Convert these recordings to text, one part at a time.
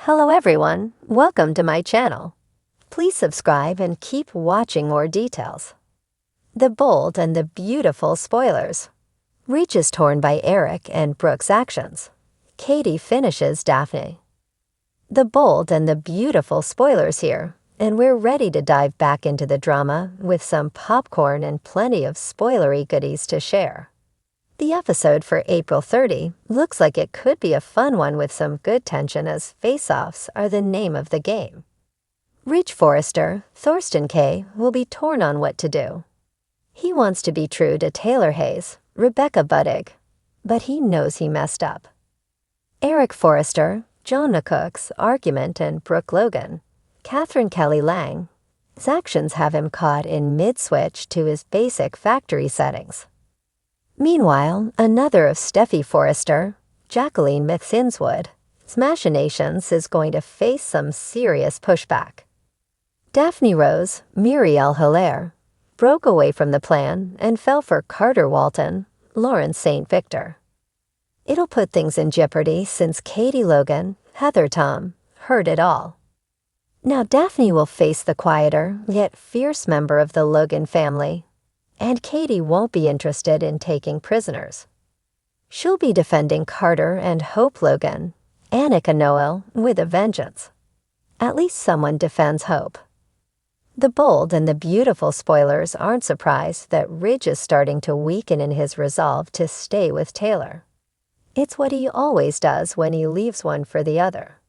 Hello everyone, welcome to my channel. Please subscribe and keep watching more details. The bold and the beautiful spoilers. Reach is torn by Eric and Brooke's actions. Katie finishes Daphne. The bold and the beautiful spoilers here, and we're ready to dive back into the drama with some popcorn and plenty of spoilery goodies to share. The episode for April 30 looks like it could be a fun one with some good tension as face-offs are the name of the game. Ridge Forrester, Thorsten K., will be torn on what to do. He wants to be true to Taylor Hayes, Rebecca Budig, but he knows he messed up. Eric Forrester, John McCook's argument and Brooke Logan, Catherine Kelly Lang. His actions have him caught in mid-switch to his basic factory settings. Meanwhile, another of Steffi Forrester, Jacqueline Mythsinswood, his machinations is going to face some serious pushback. Daphne Rose, Muriel Hilaire, broke away from the plan and fell for Carter Walton, Lawrence St. Victor. It'll put things in jeopardy since Katie Logan, Heather Tom, heard it all. Now Daphne will face the quieter yet fierce member of the Logan family, and Katie won't be interested in taking prisoners. She'll be defending Carter and Hope Logan, Annika Noel, with a vengeance. At least someone defends Hope. The bold and the beautiful spoilers aren't surprised that Ridge is starting to weaken in his resolve to stay with Taylor. It's what he always does when he leaves one for the other.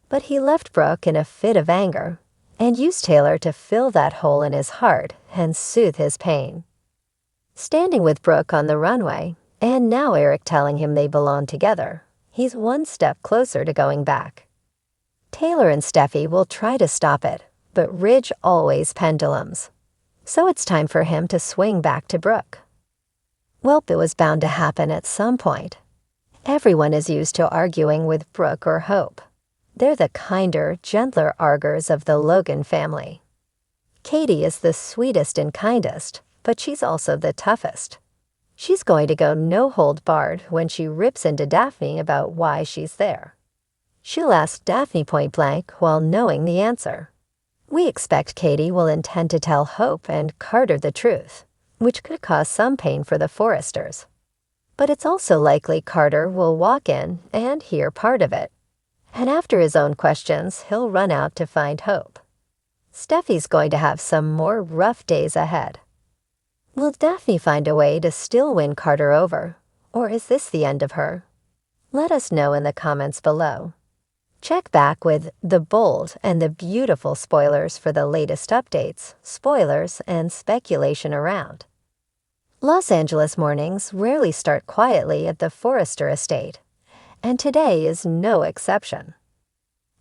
But he left Brooke in a fit of anger and used Taylor to fill that hole in his heart and soothe his pain. Standing with Brooke on the runway, and now Eric telling him they belong together, he's one step closer to going back. Taylor and Steffi will try to stop it, but Ridge always pendulums. So it's time for him to swing back to Brooke. Well, it was bound to happen at some point. Everyone is used to arguing with Brooke or Hope. They're the kinder, gentler arguers of the Logan family. Katie is the sweetest and kindest, but she's also the toughest. She's going to go no-hold-barred when she rips into Daphne about why she's there. She'll ask Daphne point-blank while knowing the answer. We expect Katie will intend to tell Hope and Carter the truth, which could cause some pain for the Forresters. But it's also likely Carter will walk in and hear part of it. And after his own questions, he'll run out to find Hope. Steffi's going to have some more rough days ahead. Will Daphne find a way to still win Carter over, or is this the end of her? Let us know in the comments below. Check back with the bold and the beautiful spoilers for the latest updates, spoilers, and speculation around. Los Angeles mornings rarely start quietly at the Forrester estate, and today is no exception.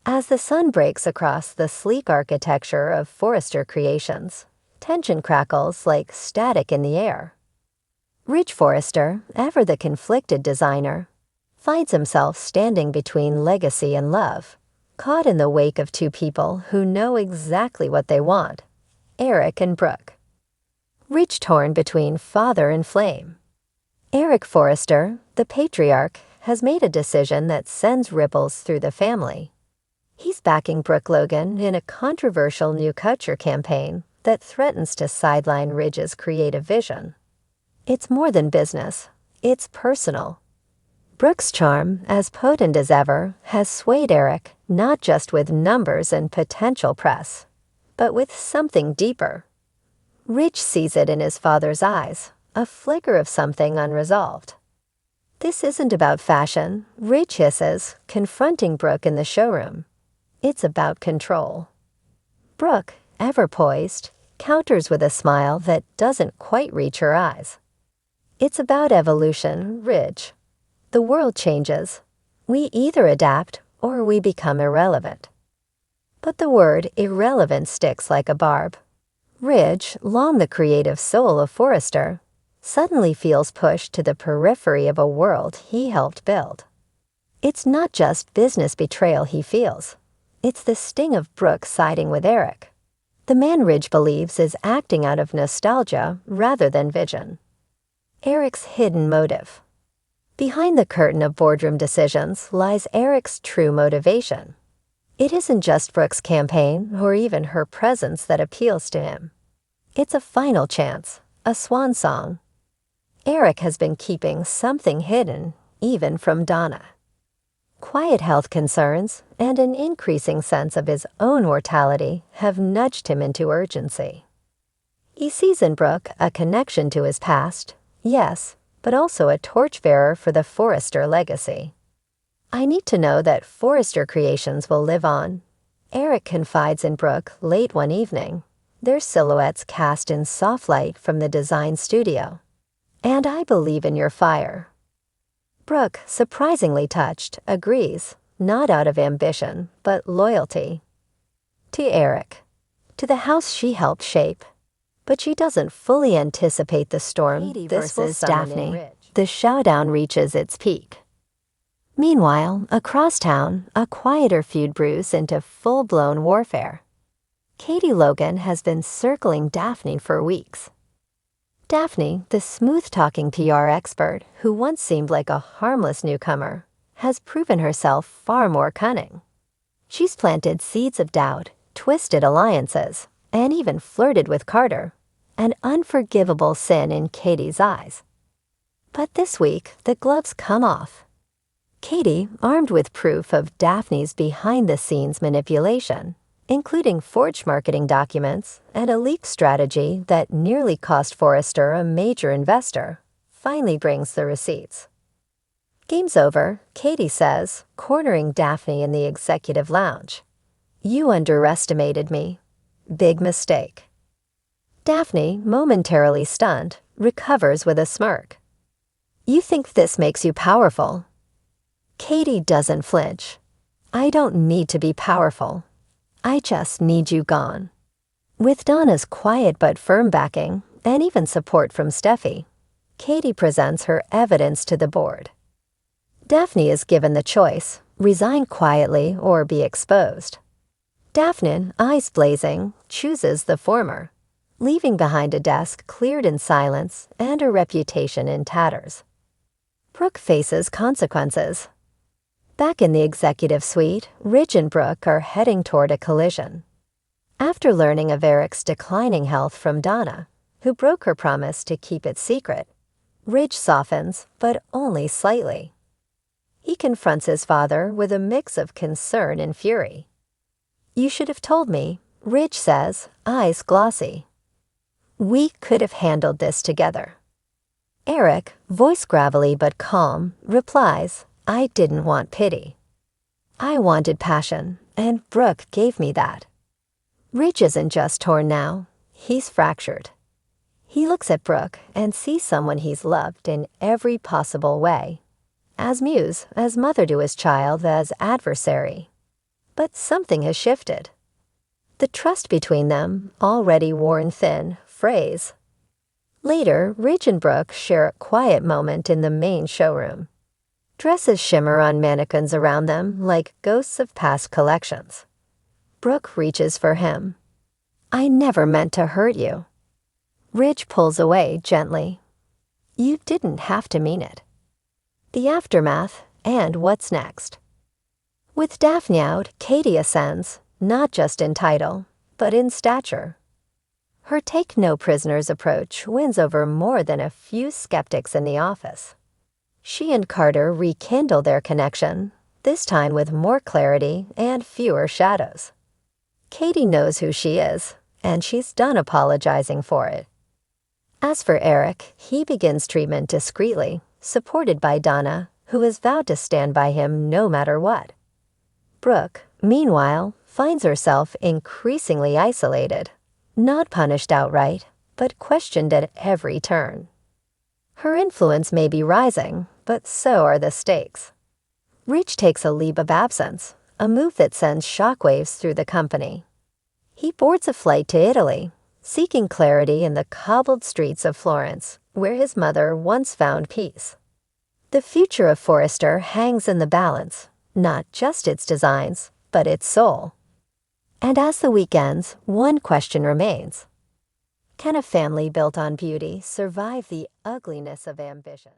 As the sun breaks across the sleek architecture of Forrester creations, tension crackles like static in the air. Ridge Forrester, ever the conflicted designer, finds himself standing between legacy and love, caught in the wake of two people who know exactly what they want, Eric and Brooke. Ridge torn between father and flame. Eric Forrester, the patriarch, has made a decision that sends ripples through the family. He's backing Brooke Logan in a controversial new culture campaign that threatens to sideline Ridge's creative vision. It's more than business, it's personal. Brooke's charm, as potent as ever, has swayed Eric not just with numbers and potential press, but with something deeper. Ridge sees it in his father's eyes, a flicker of something unresolved. This isn't about fashion, Ridge hisses, confronting Brooke in the showroom. It's about control. Brooke, ever poised, counters with a smile that doesn't quite reach her eyes. It's about evolution, Ridge. The world changes. We either adapt or we become irrelevant. But the word irrelevant sticks like a barb. Ridge, long the creative soul of Forrester, suddenly feels pushed to the periphery of a world he helped build. It's not just business betrayal he feels. It's the sting of Brooke siding with Eric. The man Ridge believes is acting out of nostalgia rather than vision. Eric's hidden motive. Behind the curtain of boardroom decisions lies Eric's true motivation. It isn't just Brooke's campaign or even her presence that appeals to him. It's a final chance, a swan song. Eric has been keeping something hidden, even from Donna. Quiet health concerns and an increasing sense of his own mortality have nudged him into urgency. He sees in Brooke a connection to his past, yes, but also a torchbearer for the Forrester legacy. I need to know that Forrester Creations will live on. Eric confides in Brooke late one evening, their silhouettes cast in soft light from the design studio. And I believe in your fire. Brooke, surprisingly touched, agrees, not out of ambition, but loyalty. To Eric, to the house she helped shape. But she doesn't fully anticipate the storm this will summon in Daphne. The showdown reaches its peak. Meanwhile, across town, a quieter feud brews into full-blown warfare. Katie Logan has been circling Daphne for weeks. Daphne, the smooth-talking PR expert who once seemed like a harmless newcomer, has proven herself far more cunning. She's planted seeds of doubt, twisted alliances, and even flirted with Carter, an unforgivable sin in Katie's eyes. But this week, the gloves come off. Katie, armed with proof of Daphne's behind-the-scenes manipulation, including forged marketing documents and a leak strategy that nearly cost Forrester a major investor, finally brings the receipts. Game's over, Katie says, cornering Daphne in the executive lounge. You underestimated me. Big mistake. Daphne, momentarily stunned, recovers with a smirk. You think this makes you powerful? Katie doesn't flinch. I don't need to be powerful. I just need you gone. With Donna's quiet but firm backing, and even support from Steffi, Katie presents her evidence to the board. Daphne is given the choice, resign quietly or be exposed. Daphne, eyes blazing, chooses the former, leaving behind a desk cleared in silence and a reputation in tatters. Brooke faces consequences. Back in the executive suite, Ridge and Brooke are heading toward a collision. After learning of Eric's declining health from Donna, who broke her promise to keep it secret, Ridge softens, but only slightly. He confronts his father with a mix of concern and fury. You should have told me, Ridge says, eyes glossy. We could have handled this together. Eric, voice gravelly but calm, replies, I didn't want pity. I wanted passion, and Brooke gave me that. Ridge isn't just torn now, he's fractured. He looks at Brooke and sees someone he's loved in every possible way. As muse, as mother to his child, as adversary. But something has shifted. The trust between them, already worn thin, frays. Later, Ridge and Brooke share a quiet moment in the main showroom. Dresses shimmer on mannequins around them like ghosts of past collections. Brooke reaches for him. I never meant to hurt you. Ridge pulls away gently. You didn't have to mean it. The aftermath and what's next. With Daphne out, Katie ascends, not just in title, but in stature. Her take-no-prisoners approach wins over more than a few skeptics in the office. She and Carter rekindle their connection, this time with more clarity and fewer shadows. Katie knows who she is, and she's done apologizing for it. As for Eric, he begins treatment discreetly, supported by Donna, who has vowed to stand by him no matter what. Brooke, meanwhile, finds herself increasingly isolated, not punished outright, but questioned at every turn. Her influence may be rising, but so are the stakes. Ridge takes a leave of absence, a move that sends shockwaves through the company. He boards a flight to Italy, seeking clarity in the cobbled streets of Florence, where his mother once found peace. The future of Forrester hangs in the balance, not just its designs, but its soul. And as the week ends, one question remains. Can a family built on beauty survive the ugliness of ambition?